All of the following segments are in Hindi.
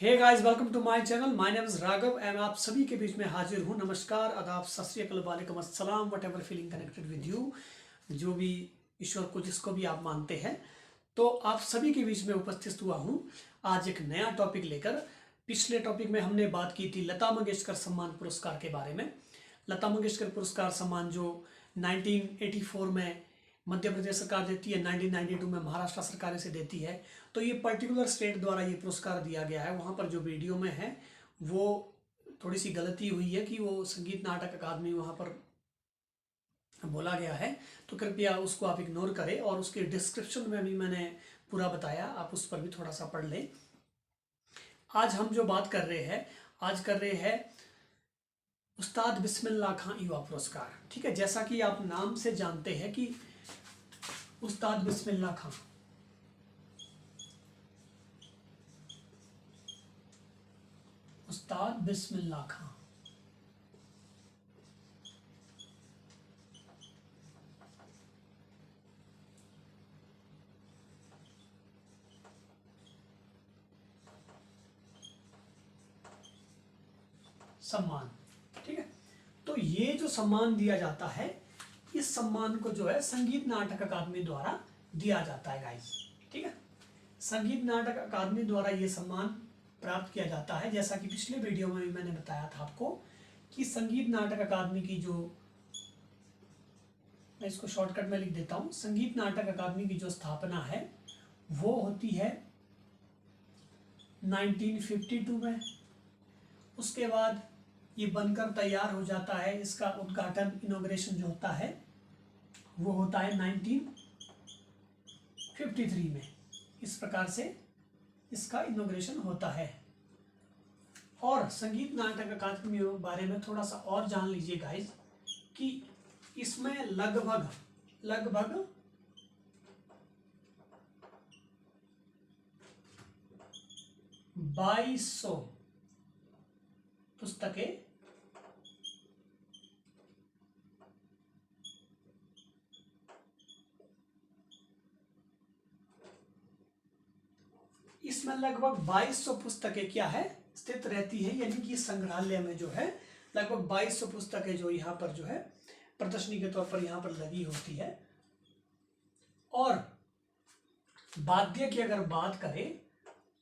Hey guys, welcome to my channel. My name is Raghav and आप सभी के बीच में हाजिर हूँ। नमस्कार, आदाब, सत श्री अकाल, वालेकुम अस्सलाम, what ever feeling connected with you. जो भी ईश्वर को जिसको भी आप मानते हैं, तो आप सभी के बीच में उपस्थित हुआ हूँ आज एक नया टॉपिक लेकर। पिछले टॉपिक में हमने बात की थी लता मंगेशकर सम्मान पुरस्कार के बारे में। लता मंगेशकर पुरस्कार सम्मान जो 1984 में मध्य प्रदेश सरकार देती है, 1992 में महाराष्ट्र सरकार इसे देती है। तो ये पर्टिकुलर स्टेट द्वारा ये पुरस्कार दिया गया है। वहाँ पर जो वीडियो में है वो थोड़ी सी गलती हुई है कि वो संगीत नाटक अकादमी वहाँ पर बोला गया है, तो कृपया उसको आप इग्नोर करें। और उसके डिस्क्रिप्शन में भी मैंने पूरा बताया, आप उस पर भी थोड़ा सा पढ़ लें। आज हम जो बात कर रहे हैं, आज कर रहे हैं उस्ताद बिस्मिल्लाह खां युवा पुरस्कार। ठीक है, जैसा कि आप नाम से जानते हैं कि उस्ताद बिस्मिल्लाह खां, उस्ताद बिस्मिल्लाह खां सम्मान। ठीक है, तो ये जो सम्मान दिया जाता है, इस सम्मान को जो है संगीत नाटक अकादमी द्वारा दिया जाता है गाइस। ठीक है, संगीत नाटक अकादमी द्वारा ये सम्मान प्राप्त किया जाता है। जैसा कि पिछले वीडियो में भी मैंने बताया था आपको कि संगीत नाटक अकादमी की जो, मैं इसको शॉर्टकट में लिख देता हूँ, संगीत नाटक अकादमी की जो स्थापना है वो होती है 1952 में। उसके बाद ये बनकर तैयार हो जाता है। इसका उद्घाटन, इनॉग्रेशन जो होता है वो होता है 1953 में। इस प्रकार से इसका इनॉग्रेशन होता है। और संगीत नाटक अकादमी के बारे में थोड़ा सा और जान लीजिए गाइस कि इसमें लगभग 2200 पुस्तकें इसमें लगभग 2200 पुस्तकें क्या है स्थित रहती है, यानी कि संग्रहालय में जो है लगभग 2200 पुस्तकें जो यहाँ पर जो है प्रदर्शनी के तौर पर यहाँ पर लगी होती है। और वाद्य की अगर बात करें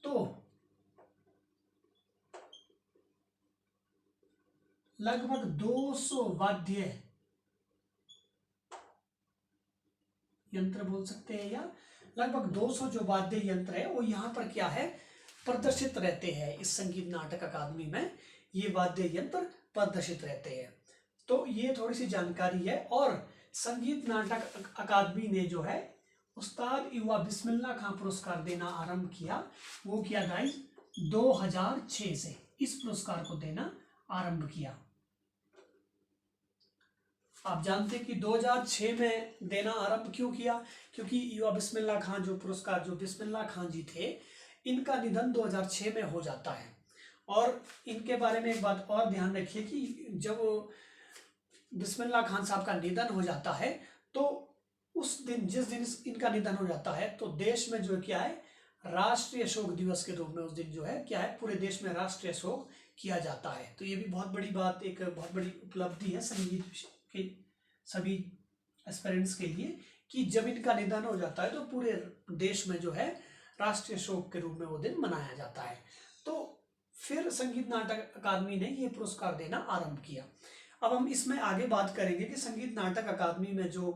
तो लगभग 200 वाद्य यंत्र बोल सकते हैं, या लगभग 200 जो वाद्य यंत्र है वो यहाँ पर क्या है प्रदर्शित रहते हैं। इस संगीत नाटक अकादमी में ये वाद्य यंत्र प्रदर्शित रहते हैं। तो ये थोड़ी सी जानकारी है। और संगीत नाटक अकादमी ने जो है उस्ताद युवा बिस्मिल्लाह खां पुरस्कार देना आरंभ किया। वो किया गाइस 2006 से इस पुरस्कार को देना आरंभ किया। आप जानते हैं कि 2006 में देना आरंभ क्यों किया? क्योंकि युवा बिस्मिल्लाह खां जो पुरस्कार, जो बिस्मिल्लाह खां जी थे, इनका निधन 2006 में हो जाता है। और इनके बारे में एक बात और ध्यान रखिए कि जब बिस्मिल्लाह खान साहब का निधन हो जाता है, तो उस दिन, जिस दिन इनका निधन हो जाता है, तो देश में जो क्या है राष्ट्रीय शोक दिवस के रूप में उस दिन जो है क्या है पूरे देश में राष्ट्रीय शोक किया जाता है। तो ये भी बहुत बड़ी बात, एक बहुत बड़ी उपलब्धि है संगीत के सभी एस्पिरेंट्स के लिए कि जब इनका निधन हो जाता है तो पूरे देश में जो है राष्ट्रीय शोक के रूप में वो दिन मनाया जाता है। तो फिर संगीत नाटक अकादमी ने ये पुरस्कार देना आरंभ किया। अब हम इसमें आगे बात करेंगे कि संगीत नाटक अकादमी में जो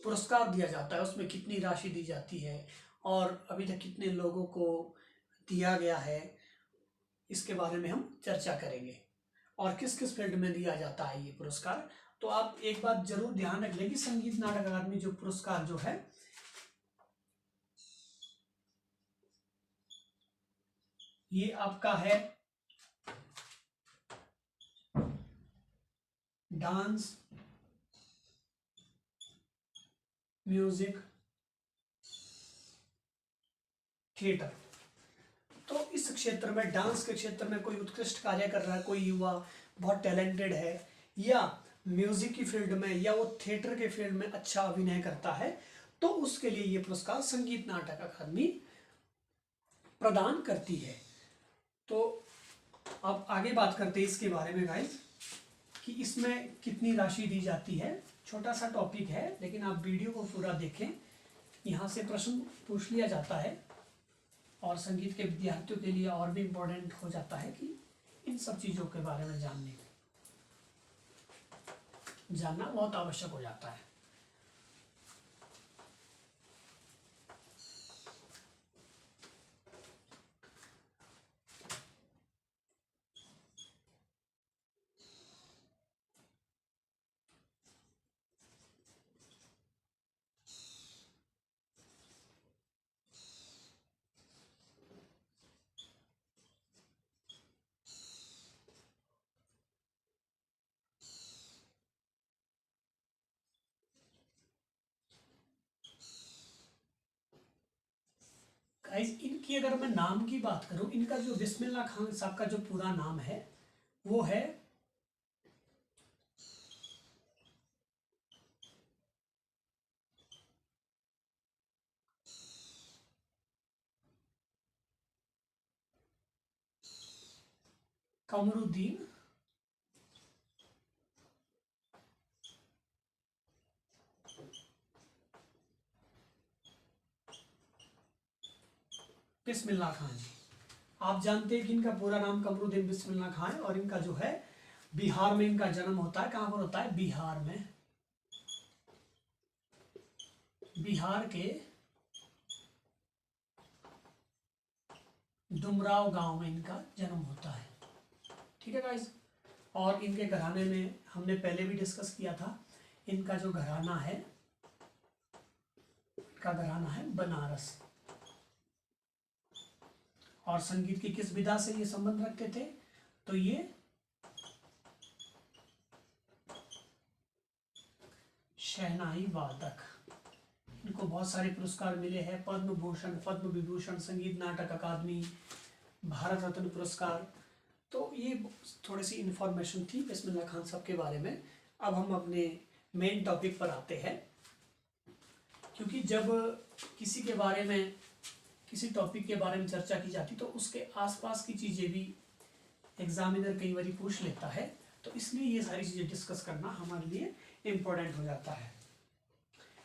पुरस्कार दिया जाता है उसमें कितनी राशि दी जाती है और अभी तक कितने लोगों को दिया गया है, इसके बारे में हम चर्चा करेंगे। और किस किस फील्ड में दिया जाता है ये पुरस्कार। तो आप एक बात जरूर ध्यान रख लें कि संगीत नाटक अकादमी जो पुरस्कार जो है ये आपका है डांस, म्यूजिक, थिएटर। तो इस क्षेत्र में, डांस के क्षेत्र में कोई उत्कृष्ट कार्य कर रहा है, कोई युवा बहुत टैलेंटेड है, या म्यूजिक की फील्ड में, या वो थिएटर के फील्ड में अच्छा अभिनय करता है, तो उसके लिए ये पुरस्कार संगीत नाटक अकादमी प्रदान करती है। तो अब आगे बात करते हैं इसके बारे में गाइस कि इसमें कितनी राशि दी जाती है। छोटा सा टॉपिक है लेकिन आप वीडियो को पूरा देखें, यहाँ से प्रश्न पूछ लिया जाता है और संगीत के विद्यार्थियों के लिए और भी इम्पोर्टेंट हो जाता है कि इन सब चीज़ों के बारे में जानना बहुत आवश्यक हो जाता है। गाइस इनकी अगर मैं नाम की बात करूं, इनका जो बिस्मिल्लाह खान साहब का जो पूरा नाम है वो है कमरुद्दीन बिस्मिल्लाह खान जी। आप जानते हैं कि इनका पूरा नाम कमरुद्दीन बिस्मिल्लाह खान है और इनका जो है बिहार में इनका जन्म होता है। कहाँ पर होता है? बिहार में। बिहार के डुमराव गांव में इनका जन्म होता है। ठीक है गाइस। और इनके घराने में हमने पहले भी डिस्कस किया था, इनका जो घराना है, इनका घराना है बनारस। और संगीत की किस विधा से ये संबंध रखते थे? तो ये शहनाई वादक। इनको बहुत सारे पुरस्कार मिले हैं, पद्म भूषण, पद्म विभूषण, संगीत नाटक अकादमी, भारत रत्न पुरस्कार। तो ये थोड़ी सी इन्फॉर्मेशन थी बिस्मिल्लाह खान साहब के बारे में। अब हम अपने मेन टॉपिक पर आते हैं, क्योंकि जब किसी के बारे में, किसी टॉपिक के बारे में चर्चा की जाती तो उसके आसपास की चीज़ें भी एग्जामिनर कई बार पूछ लेता है, तो इसलिए ये सारी चीज़ें डिस्कस करना हमारे लिए इम्पोर्टेंट हो जाता है।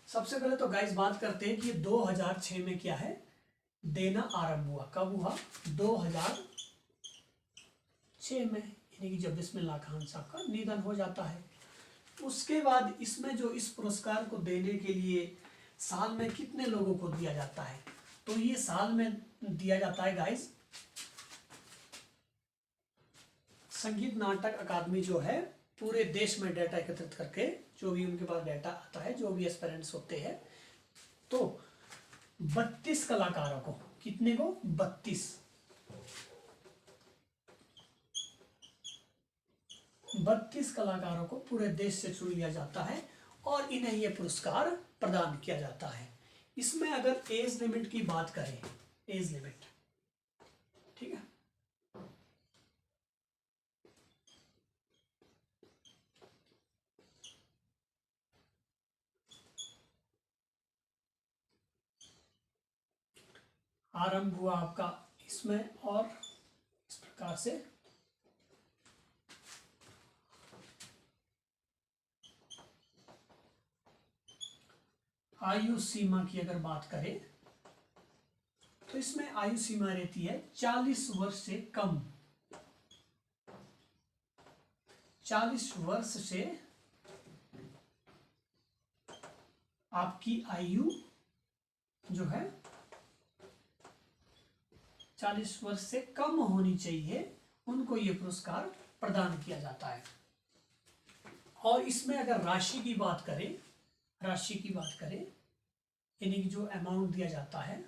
सबसे पहले तो गाइस बात करते हैं कि 2006 में क्या है, देना आरंभ हुआ। कब हुआ? 2006 में, यानी कि जब बिस्मिल्लाह खान साहब का निधन हो जाता है। उसके बाद इसमें जो इस पुरस्कार को देने के लिए साल में कितने लोगों को दिया जाता है? तो ये साल में दिया जाता है गाइस, संगीत नाटक अकादमी जो है पूरे देश में डाटा एकत्रित करके, जो भी उनके पास डाटा आता है, जो भी एस्पिरेंट्स होते हैं, तो 32 कलाकारों को, कितने को? 32 कलाकारों को पूरे देश से चुन लिया जाता है और इन्हें यह पुरस्कार प्रदान किया जाता है। इसमें अगर एज लिमिट की बात करें, एज लिमिट, ठीक है, आरंभ हुआ आपका इसमें और इस प्रकार से आयु सीमा की अगर बात करें तो इसमें आयु सीमा रहती है 40 वर्ष से कम। 40 वर्ष से आपकी आयु जो है 40 वर्ष से कम होनी चाहिए, उनको ये पुरस्कार प्रदान किया जाता है। और इसमें अगर राशि की बात करें, राशि की बात करें, यानी कि जो अमाउंट दिया जाता है,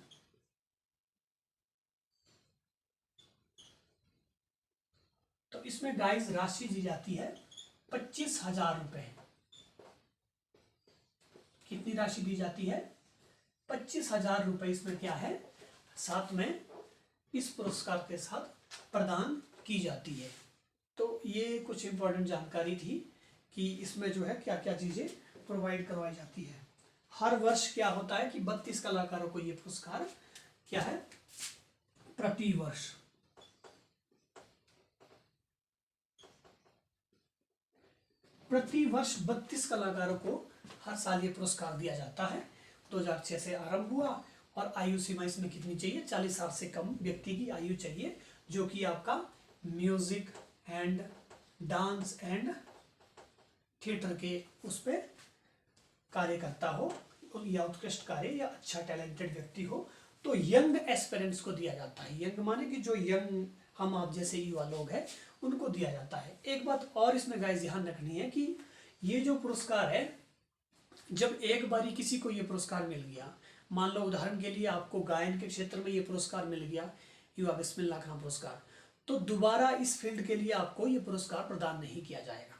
तो इसमें गाइस राशि दी जाती है 25,000 रुपए। कितनी राशि दी जाती है? 25,000 रुपए इसमें क्या है, साथ में इस पुरस्कार के साथ प्रदान की जाती है। तो ये कुछ इंपॉर्टेंट जानकारी थी कि इसमें जो है क्या क्या चीज़ें प्रोवाइड करवाई जाती है। हर वर्ष क्या होता है कि 32 कलाकारों को ये पुरस्कार क्या है, प्रति वर्ष प्रति वर्ष 32 कलाकारों को हर साल ये पुरस्कार दिया जाता है। 2006 से आरंभ हुआ और आयु सीमा इसमें कितनी चाहिए, 40 साल से कम व्यक्ति की आयु चाहिए जो कि आपका music and dance and theatre के उस पर कार्य करता हो या उत्कृष्ट कार्य या अच्छा टैलेंटेड व्यक्ति हो। तो यंग एस्पिरेंट्स को दिया जाता है। यंग माने कि जो यंग हम आप जैसे युवा लोग हैं उनको दिया जाता है। एक बात और इसमें गाइस ध्यान रखनी है कि ये जो पुरस्कार है, जब एक बारी किसी को ये पुरस्कार मिल गया, मान लो उदाहरण के लिए आपको गायन के क्षेत्र में ये पुरस्कार मिल गया, युवा बिस्मिल्लाह खां पुरस्कार, तो दोबारा इस फील्ड के लिए आपको ये पुरस्कार प्रदान नहीं किया जाएगा।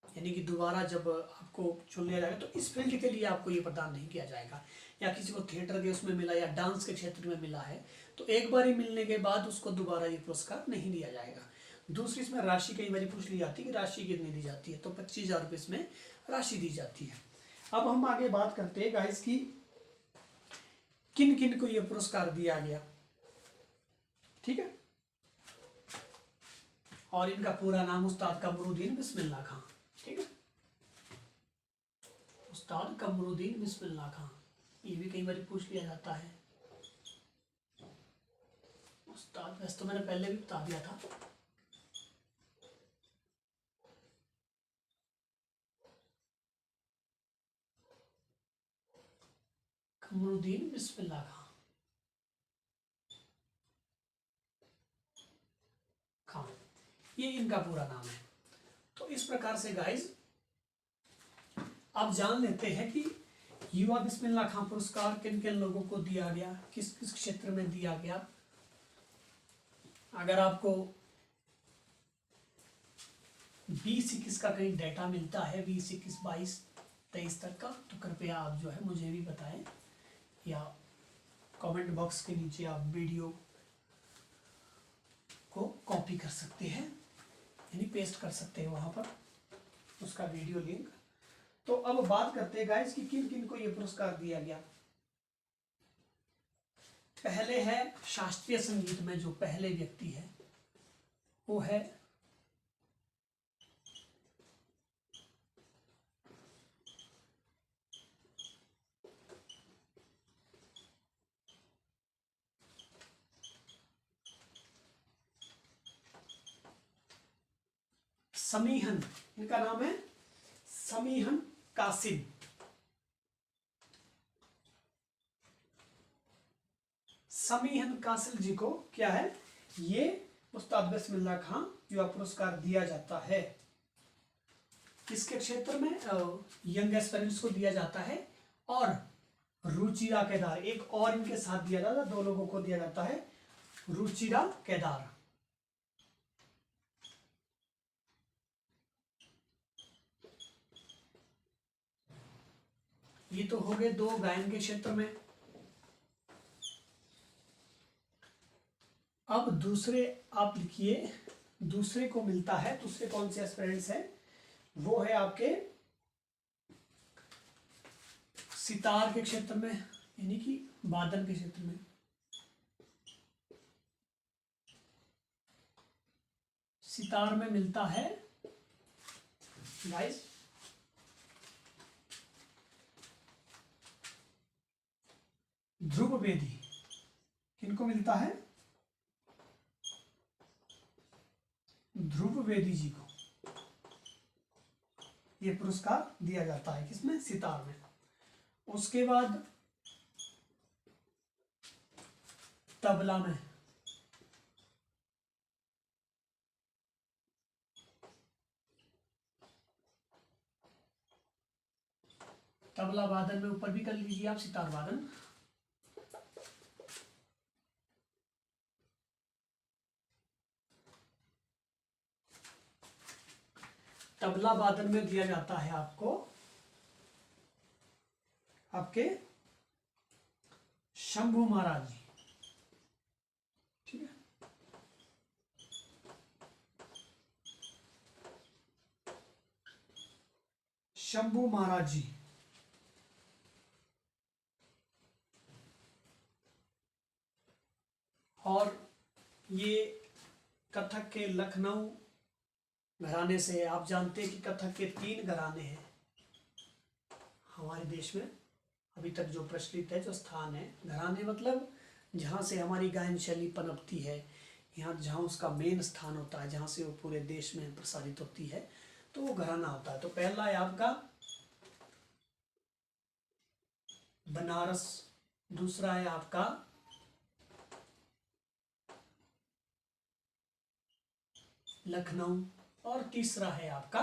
यानी कि दोबारा जब आपको चुन लिया जाएगा तो इस फील्ड के लिए आपको ये प्रदान नहीं किया जाएगा। या किसी को थिएटर के उसमें मिला या डांस के क्षेत्र में मिला है तो एक बार ही मिलने के बाद उसको दोबारा ये पुरस्कार नहीं दिया जाएगा। दूसरी इसमें राशि कई बार पूछ ली जाती है कि राशि कितनी दी जाती है, तो 25,000 रुपये इसमें राशि दी जाती है। अब हम आगे बात करते हैं गाइस की किन किन को ये पुरस्कार दिया गया, ठीक है। और इनका पूरा नाम उस्ताद कमरुद्दीन बिस्मिल्लाह खां, ठीक है, उस्ताद कमरुद्दीन बिस्मिल्लाह खां। ये भी कई बार पूछ लिया जाता है उस्ताद, वैसे तो मैंने पहले भी बता दिया था। कमरुद्दीन बिस्मिल्लाह खां, ये इनका पूरा नाम है। तो इस प्रकार से गाइस आप जान लेते हैं कि युवा बिस्मिल्लाह खां पुरस्कार किन किन लोगों को दिया गया, किस किस क्षेत्र में दिया गया। अगर आपको 20-21 का कहीं डाटा मिलता है, 20-21, 22-23 तक का, तो कृपया आप जो है मुझे भी बताएं या कमेंट बॉक्स के नीचे आप वीडियो को कॉपी कर सकते हैं, यानी पेस्ट कर सकते हैं वहां पर उसका वीडियो लिंक। तो अब बात करते हैं गाइस कि किन किन को यह पुरस्कार दिया गया। पहले है शास्त्रीय संगीत में जो पहले व्यक्ति है वो है समीहन, इनका नाम है समीहन कासिम। समीहन कासिम जी को क्या है, ये उस्ताद बिस्मिल्लाह खां युवा पुरस्कार दिया जाता है। किसके क्षेत्र में, यंग एस्पिरेंट्स को दिया जाता है। और रुचिरा केदार, एक और इनके साथ दिया जाता है, 2 लोगों को दिया जाता है, रुचिरा केदार। ये तो हो गए 2 गायन के क्षेत्र में। अब दूसरे आप लिखिए, दूसरे को मिलता है, दूसरे कौन से एस्पिरेंट्स हैं, वो है आपके सितार के क्षेत्र में, यानी कि वादन के क्षेत्र में। सितार में मिलता है गाइस ध्रुव बेदी। किनको मिलता है, ध्रुव बेदी जी को यह पुरस्कार दिया जाता है। किसमें, सितार में। उसके बाद तबला में तबला वादन में ऊपर भी कर लीजिए आप सितार वादन। तबला वादन में दिया जाता है आपको आपके शंभू महाराज जी, ठीक है। शंभू महाराज जी। और ये कथक के लखनऊ घराने से आप जानते हैं कि कथक के 3 घराने हैं हमारे देश में अभी तक जो प्रचलित है, जो स्थान है। घराने मतलब जहाँ से हमारी गायन शैली पनपती है, यहाँ जहाँ उसका मेन स्थान होता है, जहाँ से वो पूरे देश में प्रसारित होती है, तो वो घराना होता है। तो पहला है आपका बनारस, दूसरा है आपका लखनऊ, और तीसरा है आपका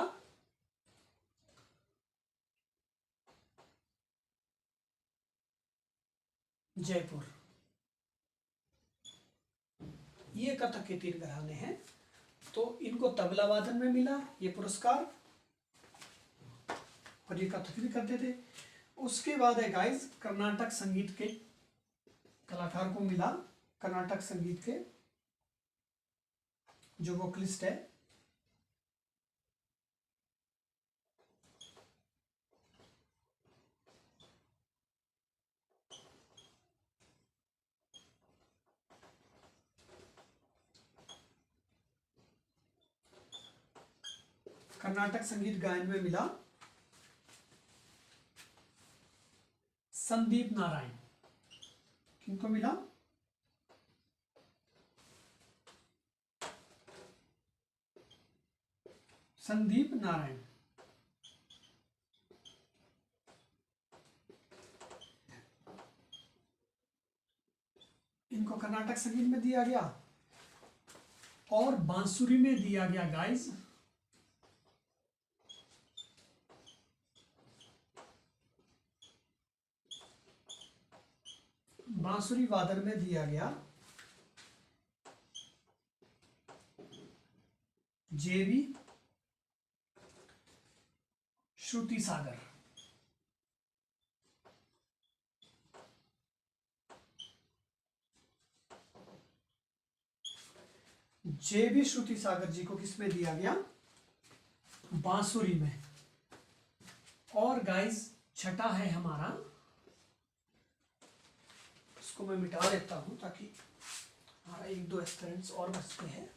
जयपुर। ये कथक के 3 घराने हैं। तो इनको तबला वादन में मिला ये पुरस्कार, और ये कथक भी करते थे। उसके बाद है गाइस कर्नाटक संगीत के कलाकार को मिला, कर्नाटक संगीत के जो वोकलिस्ट है, कर्नाटक संगीत गायन में मिला संदीप नारायण। किनको मिला? संदीप नारायण। इनको कर्नाटक संगीत में दिया गया, और बांसुरी में दिया गया गाइस बांसुरी वादन में दिया गया जेबी श्रुति सागर। जेबी श्रुति सागर जी को किसमें दिया गया? बांसुरी में। और गाइस छठा है हमारा, इसको मैं मिटा देता हूं ताकि हमारा 1-2 एस्पिरेंट्स और बचते हैं।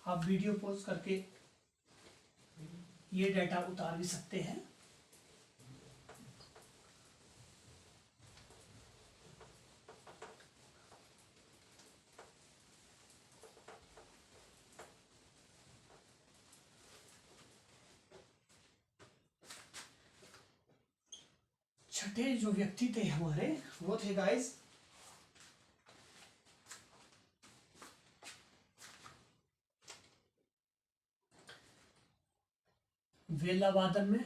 आप वीडियो पॉज करके ये डाटा उतार भी सकते हैं। छठे जो व्यक्ति थे हमारे, वो थे गाइस वेला वादन में,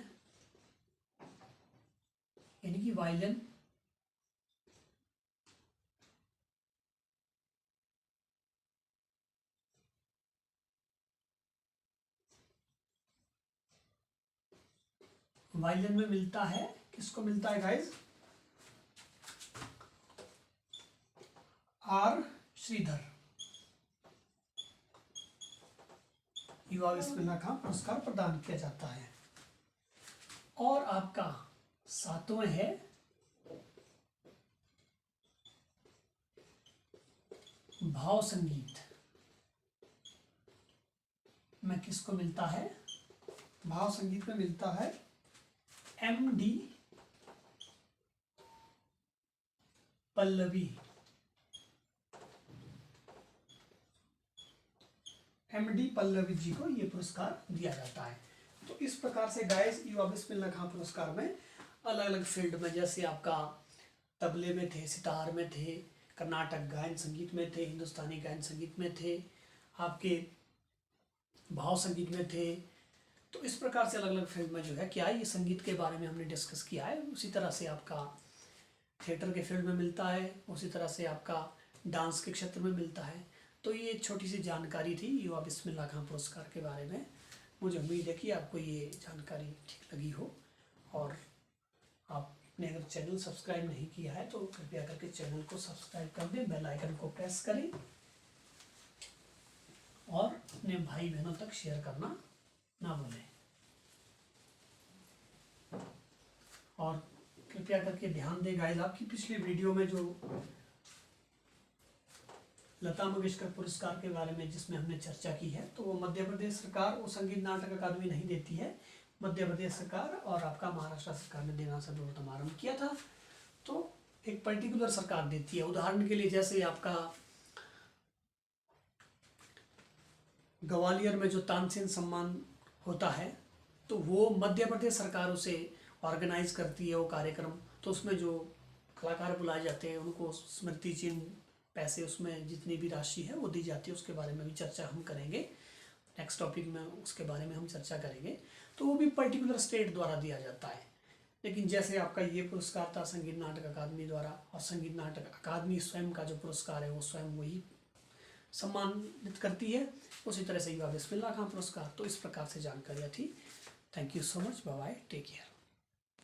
यानी कि वायलिन, वायलिन में मिलता है, किसको मिलता है गाइस? आर श्रीधर। युवा विस्मला का पुरस्कार प्रदान किया जाता है। और आपका 7वां है भाव संगीत में किसको मिलता है? भाव संगीत में मिलता है MD पल्लवी। MD पल्लवी जी को ये पुरस्कार दिया जाता है। तो इस प्रकार से गाइस युवा बिस्मिल्लाह खां पुरस्कार में अलग अलग फील्ड में, जैसे आपका तबले में थे, सितार में थे, कर्नाटक गायन संगीत में थे, हिंदुस्तानी गायन संगीत में थे, आपके भाव संगीत में थे। तो इस प्रकार से अलग अलग फील्ड में जो है क्या है, ये संगीत के बारे में हमने डिस्कस किया है। उसी तरह से आपका थिएटर के फील्ड में मिलता है, उसी तरह से आपका डांस के क्षेत्र में मिलता है। तो ये एक छोटी सी जानकारी थी युवा बिस्मिल्लाह खां पुरस्कार के बारे में। मुझे उम्मीद है कि आपको ये जानकारी ठीक लगी हो, और आपने अगर चैनल सब्सक्राइब नहीं किया है तो कृपया करके चैनल को सब्सक्राइब कर दें, बेल आइकन को प्रेस करें, और अपने भाई बहनों तक शेयर करना ना भूलें। और कृपया करके ध्यान दें गाइस, आपकी पिछली वीडियो में जो लता मंगेशकर पुरस्कार के बारे में जिसमें हमने चर्चा की है, तो वो मध्य प्रदेश सरकार और संगीत नाटक अकादमी नहीं देती है, मध्य प्रदेश सरकार और आपका महाराष्ट्र सरकार ने देना सर्वप्रथम आरंभ किया था। तो एक पर्टिकुलर सरकार देती है। उदाहरण के लिए जैसे आपका ग्वालियर में जो तानसेन सम्मान होता है, तो वो मध्य प्रदेश सरकार उसे ऑर्गेनाइज करती है वो कार्यक्रम। तो उसमें जो कलाकार बुलाए जाते हैं उनको स्मृति चिन्ह, पैसे, उसमें जितनी भी राशि है वो दी जाती है। उसके बारे में भी चर्चा हम करेंगे नेक्स्ट टॉपिक में, उसके बारे में हम चर्चा करेंगे। तो वो भी पर्टिकुलर स्टेट द्वारा दिया जाता है। लेकिन जैसे आपका ये पुरस्कार था संगीत नाटक अकादमी द्वारा, और संगीत नाटक अकादमी स्वयं का जो पुरस्कार है वो स्वयं वही सम्मानित करती है। उसी तरह से युवा बिस्मिल्लाह खां पुरस्कार। तो इस प्रकार से जानकारियाँ थी। Thank you so much, bye bye, take care.